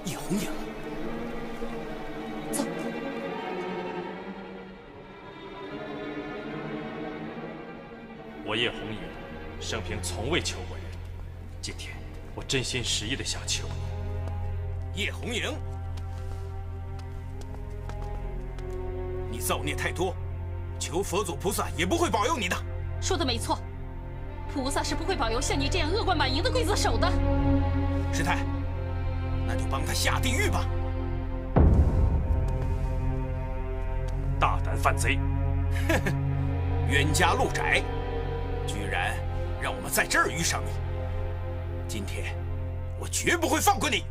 叶红影，走。我叶红影，生平从未求过人，今天我真心实意的想求你。叶红影，你造孽太多，求佛祖菩萨也不会保佑你的。说的没错，菩萨是不会保佑像你这样恶贯满盈的刽子手的。师太，那就帮他下地狱吧。大胆犯贼！呵呵，冤家路窄，居然让我们在这儿遇上你。今天我绝不会放过你。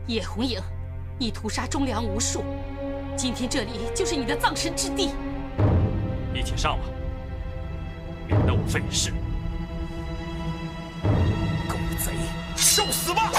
叶红影，你屠杀忠良无数，今天这里就是你的葬身之地。一起上吧，免得我费事。狗贼，受死吧！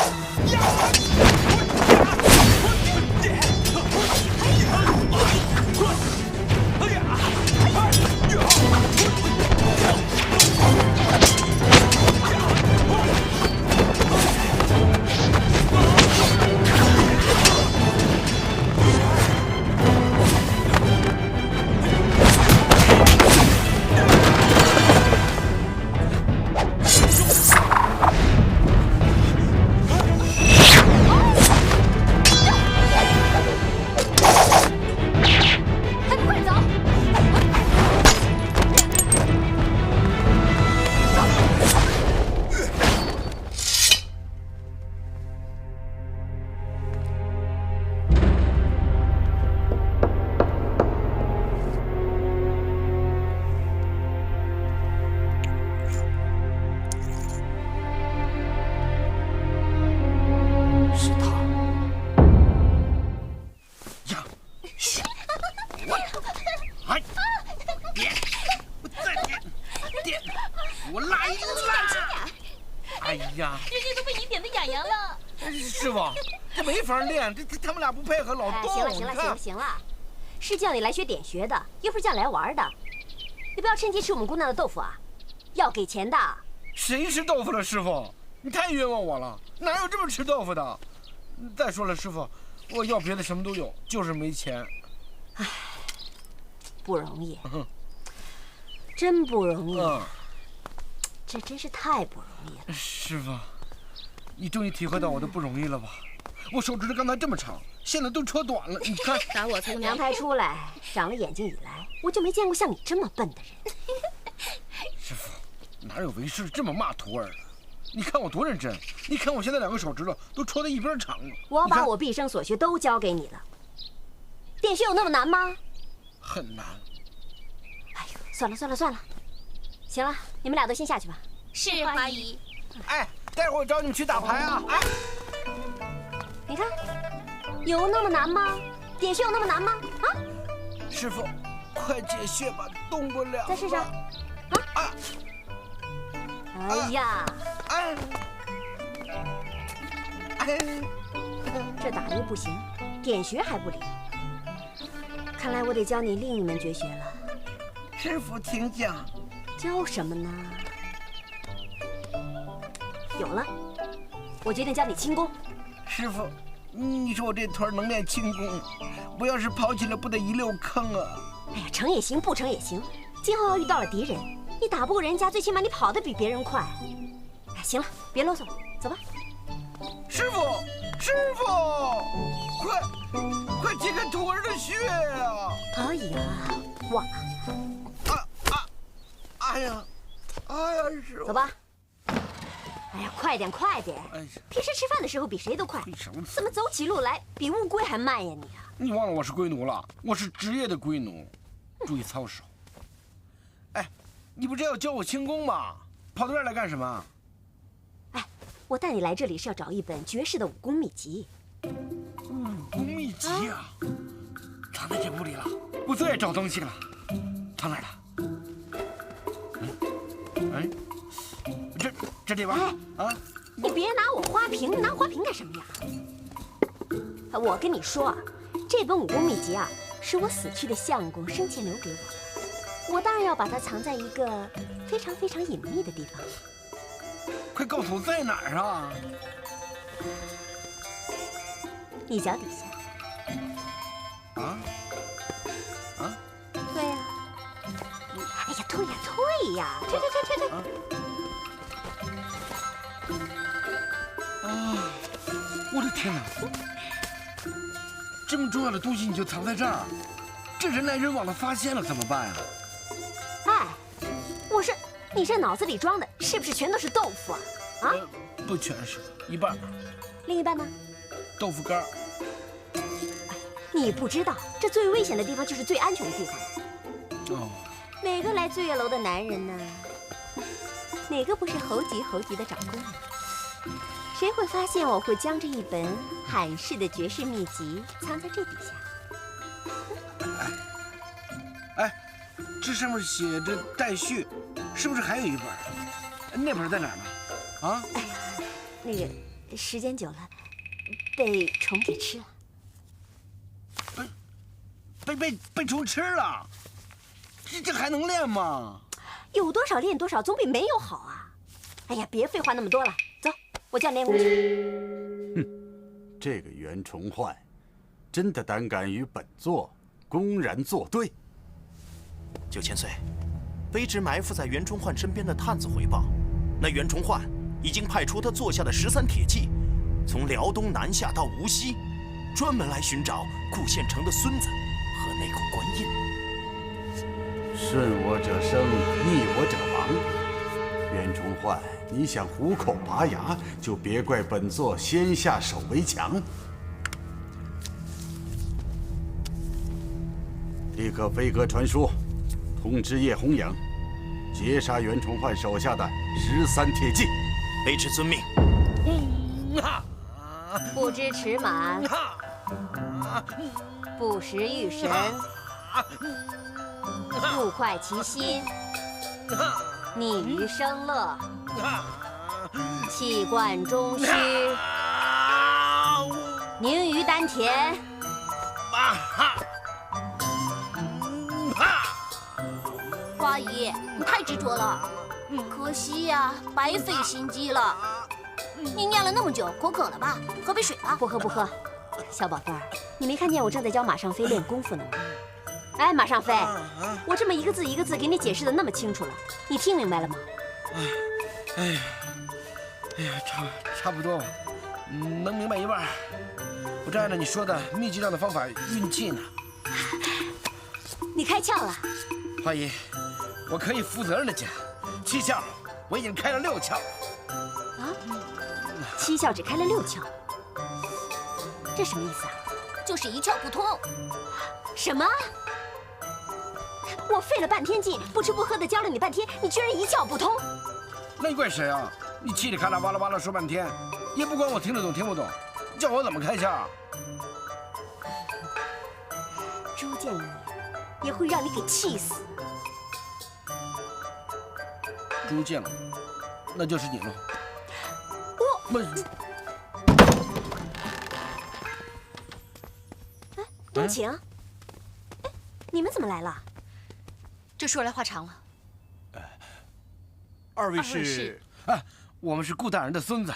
我来啦！哎呀，人家都被你点得痒痒了。师傅，这没法练，他们俩不配合，老动。行了，是叫你来学点穴的，又不是叫你来玩的。你不要趁机吃我们姑娘的豆腐啊，要给钱的。谁吃豆腐了，师傅？你太冤枉我了，哪有这么吃豆腐的？再说了，师傅，我要别的什么都有，就是没钱。唉，不容易，真不容易。这真是太不容易了。师傅，你终于体会到我的不容易了吧？我手指头刚才这么长，现在都戳短了。你看，打我从娘胎出来长了眼睛以来，我就没见过像你这么笨的人。师傅，哪有为师这么骂徒儿的？你看我多认真，你看我现在2个手指头都戳在一边长了。我把我毕生所学都教给你了，点穴有那么难吗？很难。哎呦，算了，行了，你们俩都先下去吧。是花姨。哎，待会儿我找你们去打牌啊！哎，你看，有那么难吗？点穴有那么难吗？啊！师傅，快解穴吧，动不了。再试试。啊！哎呀！哎！这打又不行，点穴还不灵。看来我得教你另一门绝学了。师傅，请讲。教什么呢？有了，我决定教你轻功。师傅，你说我这腿能练轻功，我要是跑起来不得一溜坑啊！哎呀，成也行，不成也行。今后要遇到了敌人，你打不过人家，最起码你跑得比别人快。哎，行了，别啰嗦了，走吧。师傅，快解开徒儿的穴呀！哎呀，哇！哎呀，师傅，走吧。哎呀，快点！哎呀，平时吃饭的时候比谁都快，怎么走起路来比乌龟还慢呀你啊？你忘了我是龟奴了？我是职业的龟奴，注意操守。哎，你不是要教我轻功吗？跑到这儿来干什么？哎，我带你来这里是要找一本绝世的武功秘籍。武功秘籍啊，藏在这屋里了。我最爱找东西了，藏哪儿了？哎，这里吧。啊，你别拿我花瓶，拿花瓶干什么呀？我跟你说啊，这本武功秘籍啊，是我死去的相公生前留给我的，我当然要把它藏在一个非常非常隐秘的地方。快告诉我在哪儿啊！你脚底下。啊？退呀！哎呀，退呀，退呀！退！啊！我的天哪！这么重要的东西你就藏在这儿，这人来人往的发现了怎么办呀？哎，你这脑子里装的是不是全都是豆腐啊？啊？不全是，一半。另一半呢？豆腐干。你不知道，这最危险的地方就是最安全的地方。哦。每个来醉月楼的男人呢，哪个不是猴急的找姑娘？谁会发现我会将这一本罕世的绝世秘籍藏在这底下？哎，这上面写着待续，是不是还有一本？那本在哪儿呢？啊？哎呀，那个时间久了，被虫给吃了。被虫吃了？这还能练吗？有多少练多少，总比没有好啊！哎呀，别废话那么多了，走，我叫你练功去。哼，这个袁崇焕，真的胆敢与本座公然作对。9000岁，卑职埋伏在袁崇焕身边的探子回报，那袁崇焕已经派出他座下的13铁骑，从辽东南下到无锡，专门来寻找顾县城的孙子和那口官印。顺我者生，逆我者亡。袁崇焕，你想虎口拔牙，就别怪本座先下手为强。立刻飞鸽传书，通知叶红影，截杀袁崇焕手下的13铁骑。卑职遵命。不知持马，不识玉神，不快其心，逆于生乐，气贯中虚，凝于丹田。花姨，你太执着了，可惜呀，白费心机了。你念了那么久，口渴了吧？喝杯水吧。不喝不喝，小宝贝儿，你没看见我正在教马尚飞练功夫呢吗？哎，马尚飞，我这么一个字一个字给你解释的那么清楚了，你听明白了吗？哎呀，差不多吧，能明白一半。我正按照你说的秘籍上的方法运气呢。你开窍了，花姨，我可以负责任的讲，7窍我已经开了6窍。啊？7窍只开了6窍，这什么意思啊？就是一窍不通。什么？我费了半天劲，不吃不喝的教了你半天，你居然一窍不通？那你怪谁啊？你嘁里咔啦哇啦哇啦说半天，也不管我听得懂听不懂，叫我怎么开窍？朱见了你，也会让你给气死。朱见了，那就是你了。我哎，冬晴，哎，你们怎么来了？这说来话长了。二位是？啊，我们是顾大人的孙子。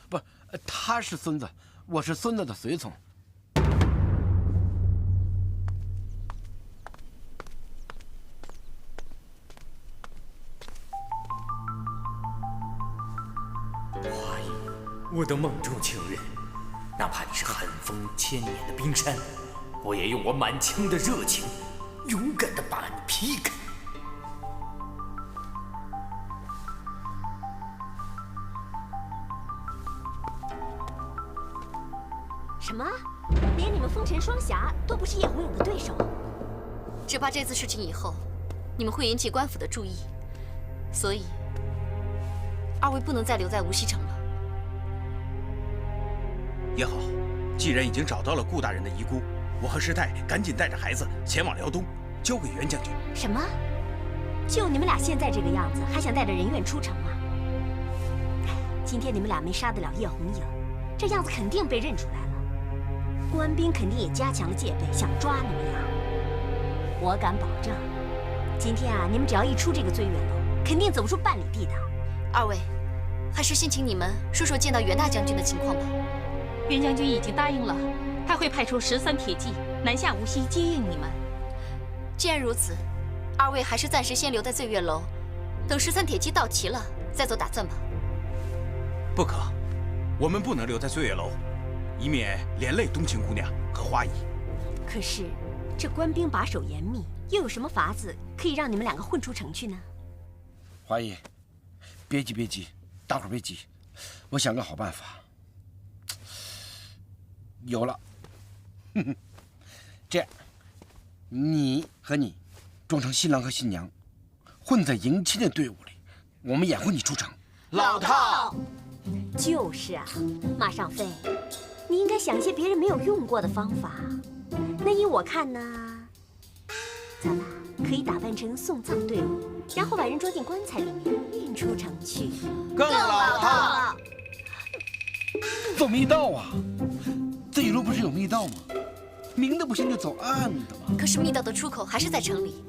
不，他是孙子，我是孙子的随从。花姨，我的梦中情人，哪怕你是寒风1000年的冰山，我也用我满腔的热情，勇敢地把你劈开。什么？连你们风尘双侠都不是叶红影的对手？只怕这次事情以后，你们会引起官府的注意，所以二位不能再留在无锡城了。也好，既然已经找到了顾大人的遗孤，我和师太赶紧带着孩子前往辽东，交给袁将军。什么？就你们俩现在这个样子，还想带着人怨出城啊？今天你们俩没杀得了叶红影，这样子肯定被认出来了。官兵肯定也加强了戒备，想抓你们俩。我敢保证，今天啊，你们只要一出这个醉月楼，肯定走不出半里地的。二位，还是先请你们说说见到袁大将军的情况吧。袁将军已经答应了，他会派出13铁骑南下无锡接应你们。既然如此，二位还是暂时先留在醉月楼，等13铁骑到齐了再做打算吧。不可，我们不能留在醉月楼，以免连累冬青姑娘和花姨。可是这官兵把守严密，又有什么法子可以让你们两个混出城去呢？花姨，别急别急，大伙儿别急，我想个好办法。有了，这样，你和你装成新郎和新娘，混在迎亲的队伍里，我们掩护你出城。老套，就是啊，马尚飞，你应该想一些别人没有用过的方法。那依我看呢，咱们可以打扮成送葬队伍，然后把人装进棺材里面运出城去。更老套。走密道啊！这一路不是有密道吗？明的不行就走暗的嘛。可是密道的出口还是在城里，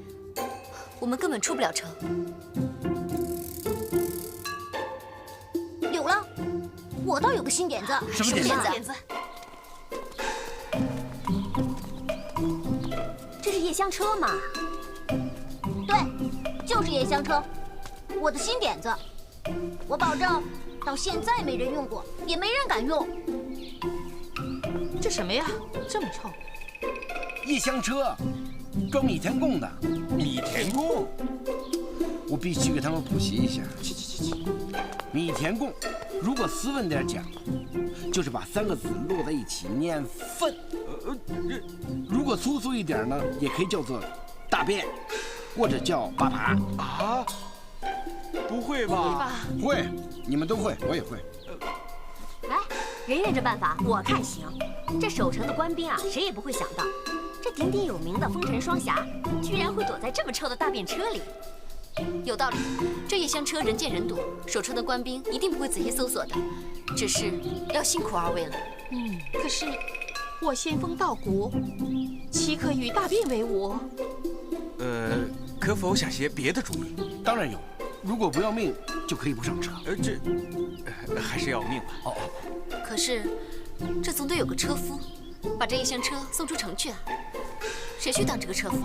我们根本出不了城。有了，我倒有个新点子。什么点子？这是夜香车嘛？对，就是夜香车，我的新点子，我保证到现在没人用过，也没人敢用。这什么呀？这么臭！夜香车，装米田共的。米田共，我必须给他们普及一下。米田共，如果斯文点讲，就是把3个字摞在一起念粪。如果粗俗一点呢，也可以叫做大便，或者叫粑粑。啊？不会吧？会，你们都会，我也会。哎，人人这办法我看行。这守城的官兵啊，谁也不会想到，这鼎鼎有名的风尘双侠，居然会躲在这么臭的大便车里。有道理，这夜香车人见人躲，守城的官兵一定不会仔细搜索的，只是要辛苦二位了。可是我先锋到国，岂可与大便为伍？可否想些别的主意？当然有，如果不要命，就可以不上车。还是要命吧。哦，可是这总得有个车夫，把这夜香车送出城去啊。谁去当这个车夫？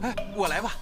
哎，我来吧。